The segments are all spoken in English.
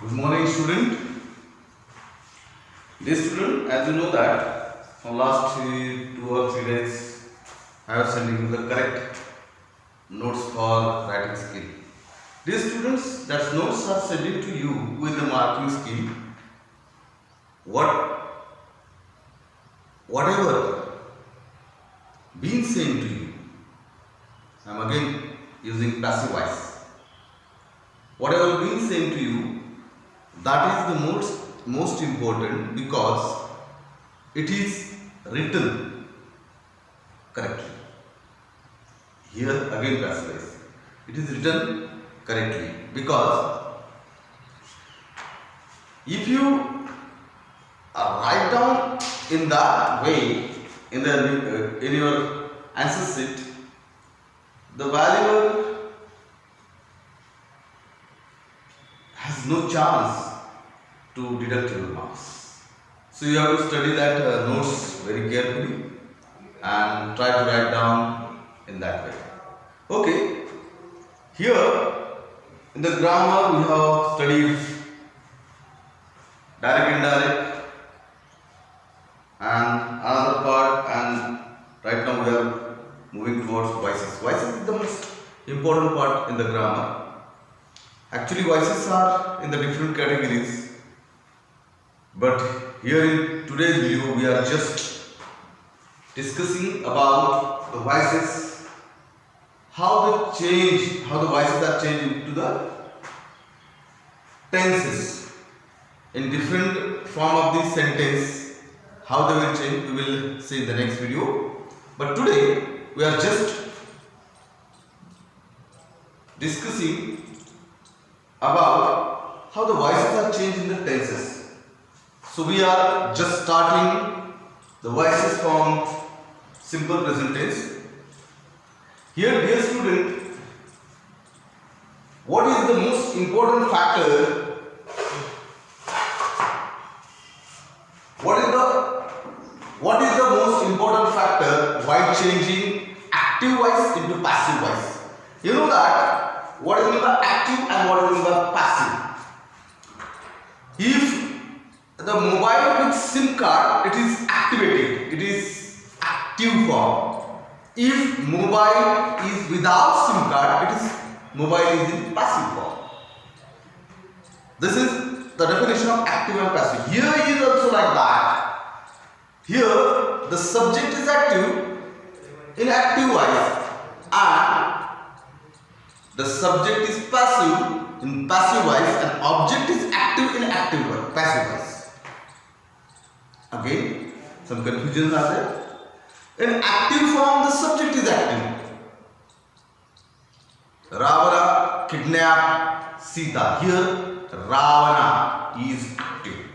Good morning, student. Dear student, as you know that from last 2 or 3 days, I have sent you the correct notes for writing skill. Dear students, that notes are sending to you with the marking skill. Whatever been saying to you, I am again using passive voice. Whatever been saying to you, that is the most important because it is written correctly. Here again passive voice. It is written correctly because if you write down in that way in your answer sheet, the valuer has no chance to deduct your marks. So you have to study that notes very carefully and try to write down in that way. Okay, here in the grammar we have studied direct, indirect and another part, and right now we are moving towards voices. Voices is the most important part in the grammar. Actually, voices are in the different categories, but here in today's video we are just discussing about the voices, how the voices are changed into the tenses in different form of the sentence, how they will change we will see in the next video. But today we are just discussing about how the voices are changed in the tenses. So we are just starting the voices from simple present tense. Here, dear student, what is the most important factor? What is the most important factor while changing active voice into passive voice? You know that what is the active and what is the passive. If the mobile with SIM card, it is activated, it is active form. If mobile is without SIM card, mobile is in passive form. This is the definition of active and passive. Here is also like that. Here the subject is active in active voice and the subject is passive in passive voice and object is active in active voice, passive voice. Again, some confusions are there. In active form, the subject is active. Ravana kidnapped Sita. Here, Ravana is active.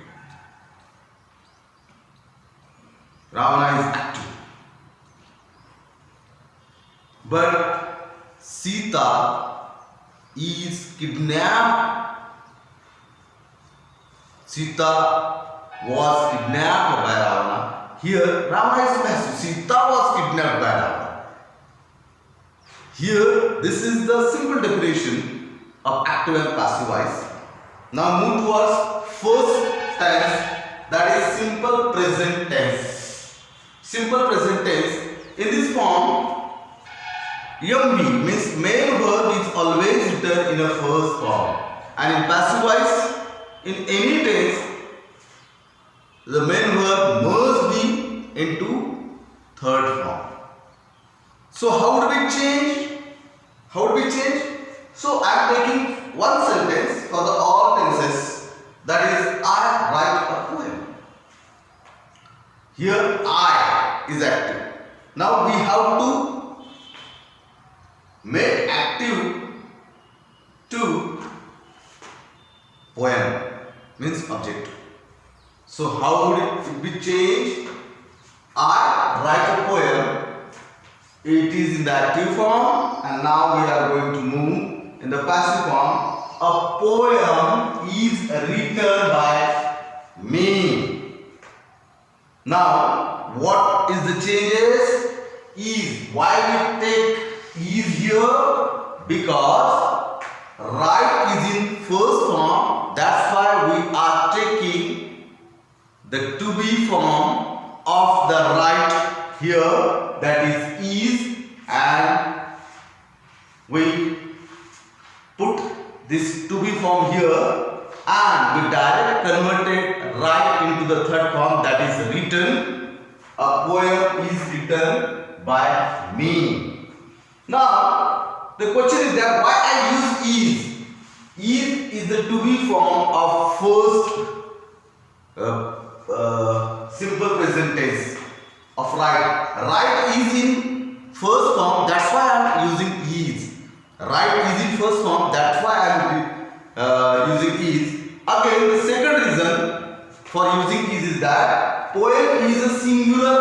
Ravana is active. But Sita is kidnapped. Sita was kidnapped by Ravana. Here, Ravana is passive. Sita was kidnapped by Ravana. Here, this is the simple definition of active and passive voice. Now move towards first tense, that is simple present tense. Simple present tense. In this form, MV means main verb is always written in a first form, and in passive voice, in any tense, the main verb must be into third form. So how do we change? So I am taking one sentence for the all tenses, that is I write a poem. Here I is active. Now we have to make active to poem means object. So how would it be changed? I write a poem. It is in the active form, and now we are going to move in the passive form. A poem is written by me. Now what is the changes? Is. Why we take is here? Because write is in first form, that's why the to be form of the right here, that is, and we put this to be form here and we direct converted right into the third form, that is written. A poem is written by me. Now the question is that why I use is. Is the to be form of first simple present tense of right. Right is in first form, that's why I am using is. Right is in first form, that's why I am using is. Again, the second reason for using is that poem is a singular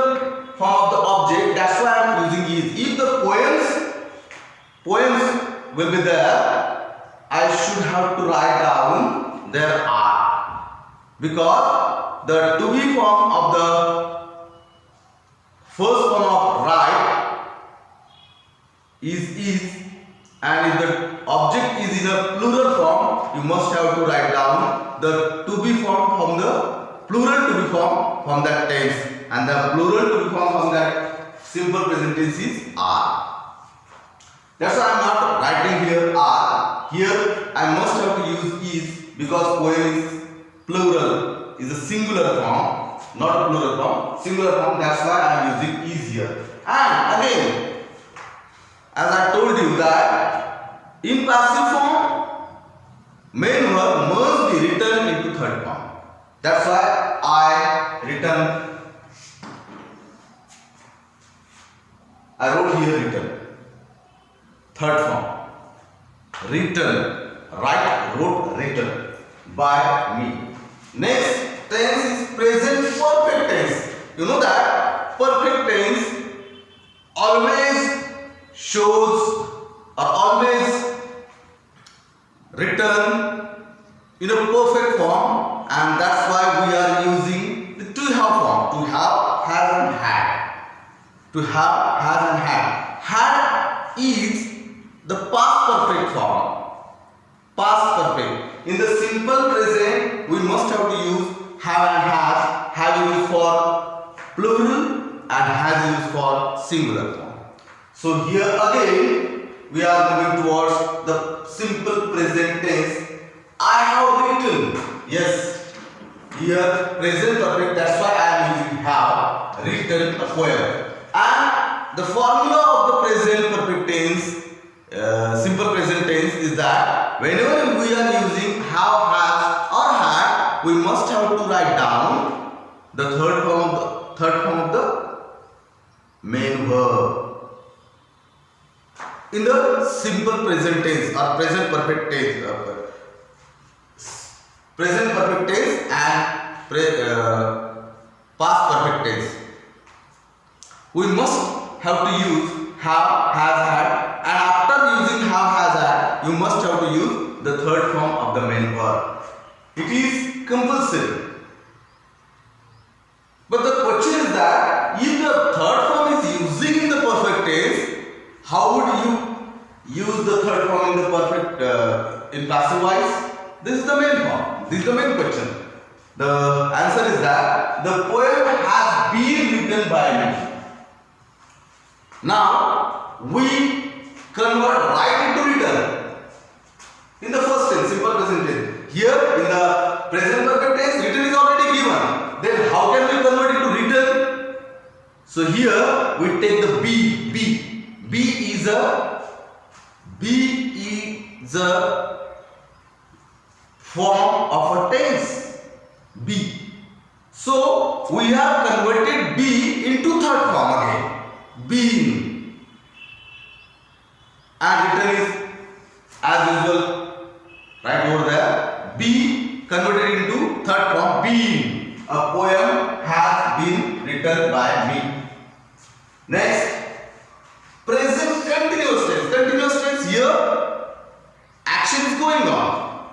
form of the object, that's why I am using is. If the poems will be there, I should have to write down there are, because the to be form of the first form of right is, and if the object is in a plural form, you must have to write down the to be form from the plural to be form from that tense, and the plural to be form from that simple present tense is are. That's why I am not writing here are. Here I must have to use is, because poem is plural, is a singular form, not a plural form, singular form, that's why I am using is here. And again, as I told you that in passive form, main verb must be written into third form. That's why I wrote here written. Third form, written, wrote written by me. Next tense is present perfect tense. You know that perfect tense always shows or always written in a perfect form, and that's why we are using the to have form. To have, has and had. To have, has and had. Had is the past perfect form. Past perfect. In the simple present, we must have to use have and has. Have used for plural and has used for singular form. So here again, we are moving towards the simple present tense. I have written. Yes. Here present perfect. That's why I am using have written a poem. And the formula of the present perfect tense, simple present tense, is that whenever we are using have, has or had, we must have to write down the third form of the main verb. In the simple present tense or present perfect tense, present perfect tense and past perfect tense, we must have to use have, has, had, and after using have, has, had, you must have to use the third form of the main verb. It is compulsory. But the question is that if the third form is using in the perfect tense, how would you use the third form in the perfect in passive voice? This is the main form. This is the main question. The answer is that the poem has been written by me. Now we convert right into written in the first tense, simple present tense. Here in the present perfect tense, written is already given. Then how can we convert it to written? So here we take the be. Be is a form of a tense. Be. So we have converted be into third form again. Been, and written is as usual right over there. Be converted into third form. Been. A poem has been written by me. Next, present continuous tense. Continuous tense, here action is going on.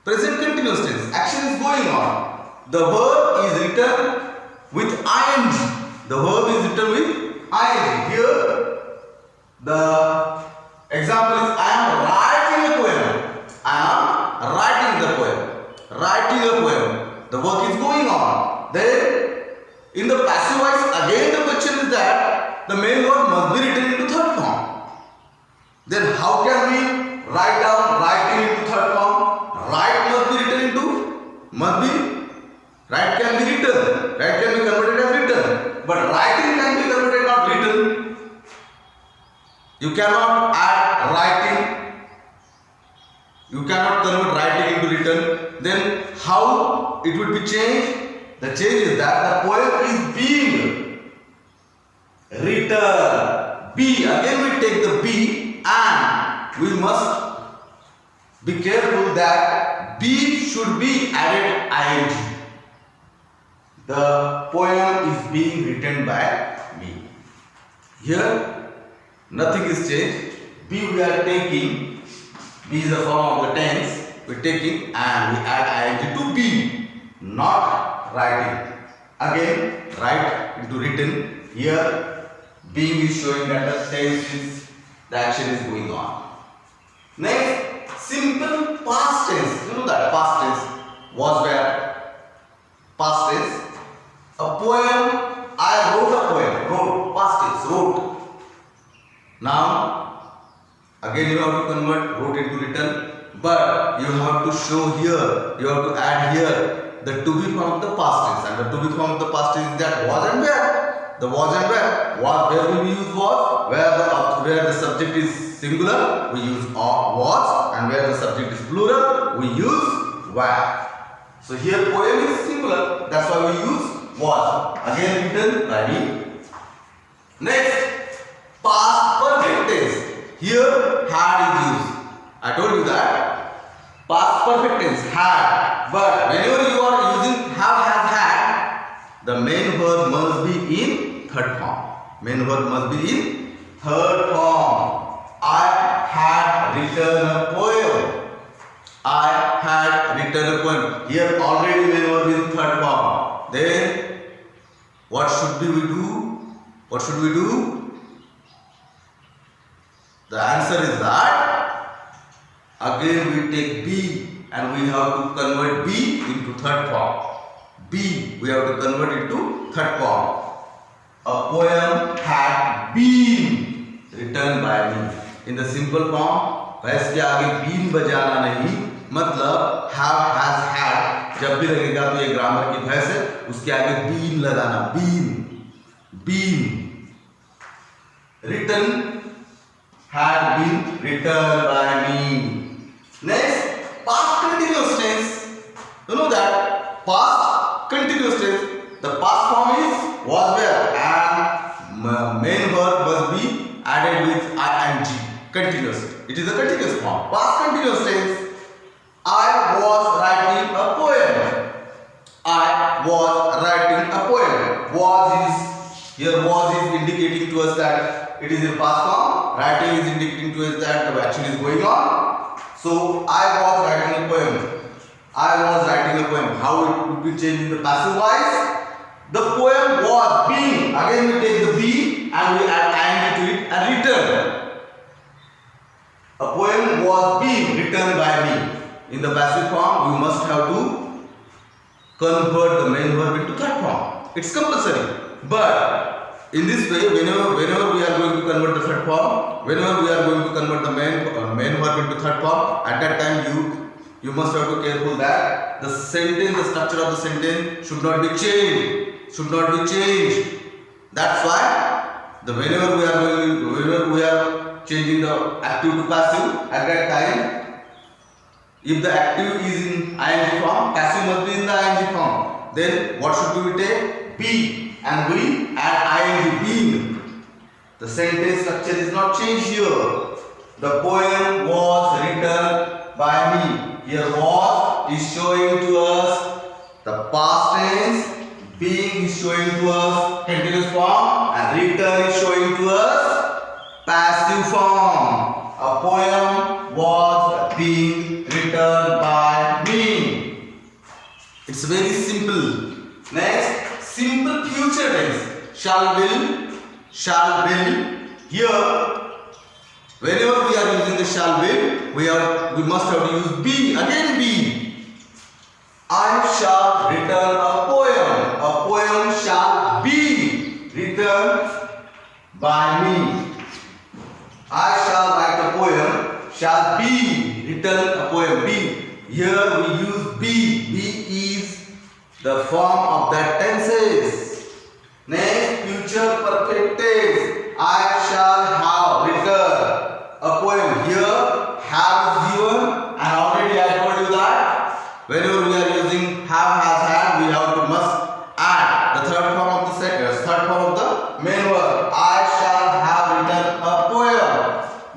Present continuous tense, action is going on. The verb is written with ing. The verb is written with ing. Here the example is I am writing a poem. I am writing the poem. Writing a poem. The work is going on. Then the main verb must be written into third form. Then how can we write down writing into third form? Write must be written into, write can be written, write can be converted as written, but writing can be converted not written. You cannot add writing, you cannot convert writing into written. Then how it would be changed? The change is that the poem is being written. B, again we take the B, and we must be careful that B should be added ing. The poem is being written by me. Here nothing is changed. B we are taking, B is the form of the tense, we are taking and we add ing to B, not writing. Again write into written. Here being is showing that the tense is, the action is going on. Next, simple past tense. You know that past tense was where? Past tense. A poem, I wrote a poem. Wrote, past tense, wrote. Now, again you have to convert wrote into written, but you have to show here, you have to add here the to be form of the past tense. And the to be form of the past tense is that was and where. The was and where. Where will we use was? Where the subject is singular, we use was, and where the subject is plural, we use were. So here poem is singular, that's why we use was. Again written by me. Next, past perfect tense. Here had is used. I told you that past perfect tense had, but whenever you are using have, has, had, the main verb must be in third form. Main verb must be in third form. I had written a poem. I had written a poem. Here already main verb is in third form. Then what should we do? What should we do? The answer is that again we take B and we have to convert B into third form. B we have to convert it to third form. A poem had been written by me. In the simple form, वैसे के आगे been बजाना नहीं, मतलब have, has, had जब भी लगेगा तो ये ग्रामर की भैंस है, उसके आगे been लगाना. Been written, had been written by me. Next, past continuous tense. You know that past continuous tense. The past form is was where, and main verb must be added with ing. Continuous. It is a continuous form. Past continuous tense. I was writing a poem. I was writing a poem. Was is here. Was is indicating to us that it is in past form. Writing is indicating to us that the action is going on. So I was writing a poem. I was writing a poem. How it would be changed in the passive voice? The poem was being. Again we take the be and we add ing to it and written. A poem was being written by me. In the passive form, you must have to convert the main verb into third form. It's compulsory. But in this way, whenever we are going to convert the third form, whenever we are going to convert the main verb into third form, at that time you must have to be careful that the sentence, the structure of the sentence should not be changed. That's why whenever we are changing the active to passive, at that time, if the active is in ing form, passive must be in the ing form. Then what should we take? Be, and we add ing, being. The sentence structure is not changed here. The poem was written by me. Here was is showing to us the past tense, being is showing to us continuous form, and written is showing to us passive form. A poem was being written by me. It's very simple. Next, simple future tense. Shall will. Here, whenever we are using the shall will, we must have to use be. Again be. I shall return a poem. A poem shall be written by shall be written a poem. Be. Here we use be. Be is the form of that tenses. Next, future perfect tense. I shall have written a poem. Here, have is given, and already I told you that whenever we are using have, has, had, we have to must add the third form of the third form of the main verb. I shall have written a poem.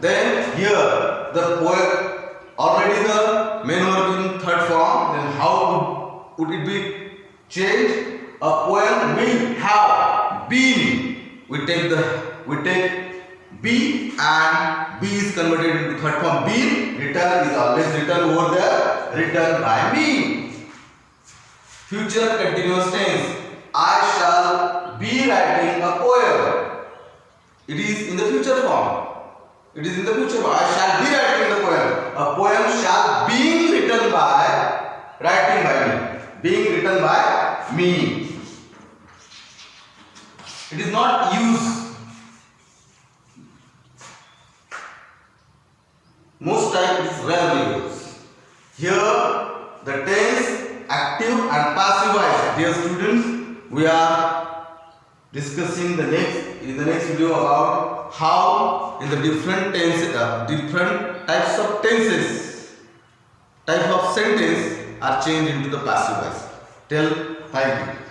Then here the poem already the main verb in third form. Then how would it be changed? A poem will have been. We take be and be is converted into third form. Been written is always written over there. Written by me. Future continuous tense. I shall be writing a poem. It is in the future form. It is in the future form. I shall be writing the poem. A poem shall be written by, writing by me. Being written by me. It is not used. Most time it is rarely used. Here the tense active and passive voice. Dear students, we are discussing in the next video about how in the different tenses, different types of tenses, type of sentence are changed into the passive voice. Thank you.